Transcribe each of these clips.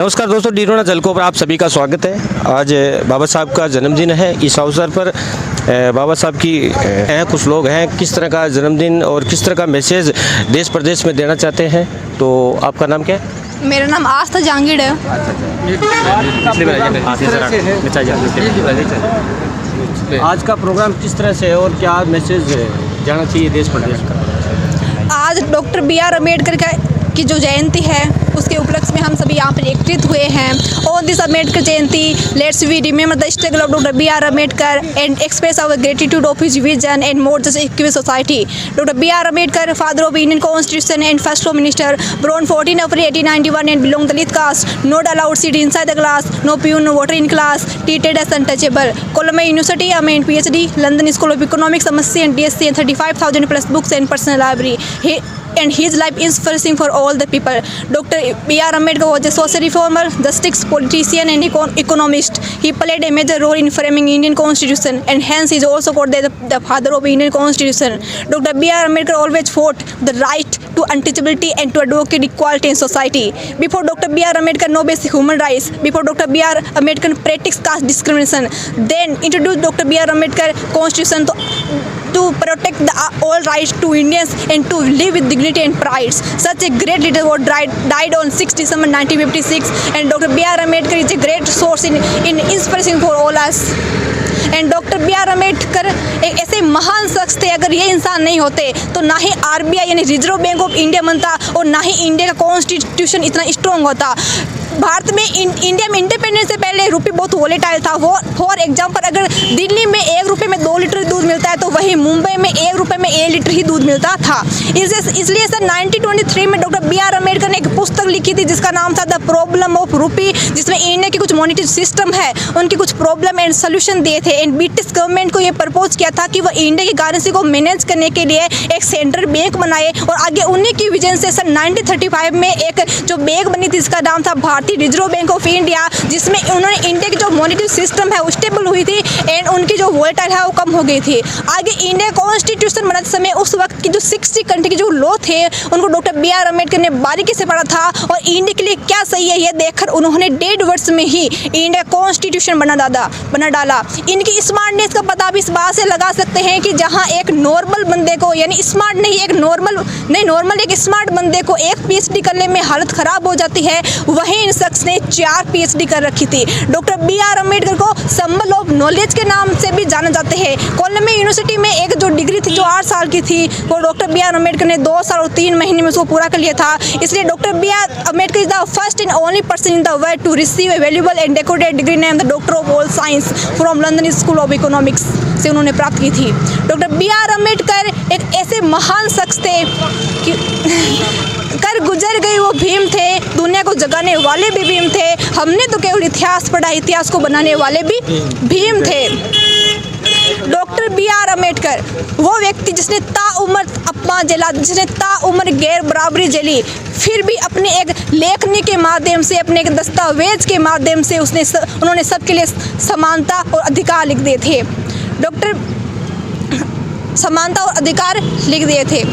नमस्कार दोस्तों, डीरोना जलको पर आप सभी का स्वागत है। आज बाबा साहब का जन्मदिन है। इस अवसर पर बाबा साहब की हैं कुछ लोग हैं, किस तरह का जन्मदिन और किस तरह का मैसेज देश प्रदेश में देना चाहते हैं। तो आपका नाम क्या है? मेरा नाम आस्था जहांगीर है। आज का प्रोग्राम किस तरह से है और क्या मैसेज जाना चाहिए देश प्रदेश का? आज डॉक्टर बी.आर. अम्बेडकर की जो जयंती है उसके उपलक्ष्य में हम सभी यहाँ पर एकत्रित हुए हैं। On this Ambedkar Jayanti let's we remember the struggle of doctor B R. Ambedkar and express our gratitude of his vision and more just equal society. Doctor B R. Ambedkar, father of Indian constitution and first home minister, born 14 April 1891 and belong Dalit caste, not allowed seat inside the class, no peon, no voter in class, treated as untouchable. Columbia University, attained PhD, London School of Economics, MSc and DSc, and 35,000 plus books and personal library. And his life is inspiring for all the people. Dr. B.R. Ambedkar was a social reformer, justice, politician and economist. He played a major role in framing Indian Constitution and hence is also called the father of Indian Constitution. Dr. B.R. Ambedkar always fought the right to untouchability and to advocate equality in society. Before Dr. B.R. Ambedkar, no basic human rights. Before Dr. B.R. Ambedkar practiced caste discrimination. Then introduced Dr. B.R. Ambedkar Constitution to protect all rights to Indians and to live with dignity and pride. Such a great leader was died on 6 December 1956, and Dr. B.R. Ambedkar is a great source in inspiration for all us. And doctor B R. Ambedkar एक ऐसे महान शख्स थे, अगर ये इंसान नहीं होते तो ना ही RBI यानी रिजर्व बैंक ऑफ इंडिया बनता और ना ही इंडिया का कॉन्स्टिट्यूशन इतना स्ट्रॉन्ग होता। भारत में इंडिया में इंडिपेंडेंस से पहले रुपये बहुत वोलेटाइल था। वो फॉर एग्जांपल अगर दिल्ली में 1 रुपये में 2 लीटर दूध मिलता है तो वहीं मुंबई में 1 रुपये में 1 लीटर ही दूध मिलता था। इसलिए सर 1923 में डॉक्टर बी.आर. अम्बेडकर ने एक पुस्तक लिखी थी जिसका नाम था द प्रॉब्लम ऑफ रूपी, जिसमें इंडिया की कुछ मॉनेटरी सिस्टम है उनकी कुछ प्रॉब्लम एंड सोल्यूशन दिए थे। एंड ब्रिटिश गवर्नमेंट को ये प्रपोज किया था कि वो इंडिया की करेंसी को मैनेज करने के लिए एक सेंट्रल बैंक बनाए और आगे उन्हीं की विजन से सन 1935 में एक जो बैंक बनी थी जिसका नाम था भारतीय रिजर्व बैंक ऑफ इंडिया, जिसमें उन्होंने इंडिया की जो मॉनेटरी सिस्टम है वो स्टेबल हुई थी एंड उनकी जो वोलेटाइल है वो कम हो गई थी। आगे इंडिया कॉन्स्टिट्यूशन बनाते समय उस वक्त की जो 60 कंट्री के जो लॉ थे उनको डॉक्टर बी.आर. अम्बेडकर ने बारीकी से पढ़ा था और इंडिया के लिए क्या सही है ये देखकर उन्होंने 1.5 वर्ष में ही इंडिया कॉन्स्टिट्यूशन बना डाला। इनकी स्मार्टनेस का पता भी इस बात से लगा सकते हैं कि जहाँ एक नॉर्मल बंदे को यानी स्मार्ट नहीं एक स्मार्ट बंदे को एक PhD करने में हालत खराब हो जाती है, वहीं इन शख्स ने 4 PhD कर रखी थी। Doctor B R. अम्बेडकर को सिंबल ऑफ नॉलेज के नाम से भी जाना जाते हैं। कोलंबिया यूनिवर्सिटी में एक जो डिग्री थी जो 8 साल की थी वो डॉक्टर बी.आर. अम्बेडकर ने 2 साल और 3 महीने में उसको पूरा कर लिया था। इसलिए doctor B R. Ambedkar is the first and only person in the world to receive a valuable and decorated degree name the doctor of all science from London School of Economics से उन्होंने प्राप्त की थी। Doctor B R. अम्बेडकर एक ऐसे महान शख्स थे कि कर गुजर गए वो भीम थे, दुनिया को जगाने वाले भी भीम थे। हमने तो केवल इतिहास पढ़ा, इतिहास को बनाने वाले भी भीम थे। Doctor B R. अम्बेडकर वो व्यक्ति जिसने ताउम्र अपमान झेला, जिसने ताउम्र गैर बराबरी झेली, फिर भी अपने एक लेखनी के माध्यम से, अपने एक दस्तावेज के माध्यम से उन्होंने सबके लिए समानता और अधिकार लिख दिए थे। डॉक्टर समानता और अधिकार लिख दिए थे।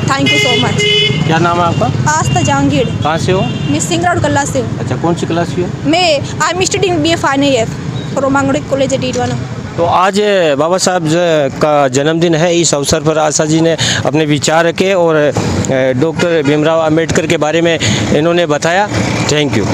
Thank you so much. क्या नाम है आपका? आस्था जहांगीर। कहाँ से हो? मैं सिंगरौड कला से हूँ। अच्छा, कौन सी क्लास की हो? मैं I am studying BA final year from Angde college Didwana. तो आज बाबा साहब का जन्मदिन है। इस अवसर पर आशा जी ने अपने विचार रखे और डॉक्टर भीमराव अम्बेडकर के बारे में इन्होंने बताया। Thank you.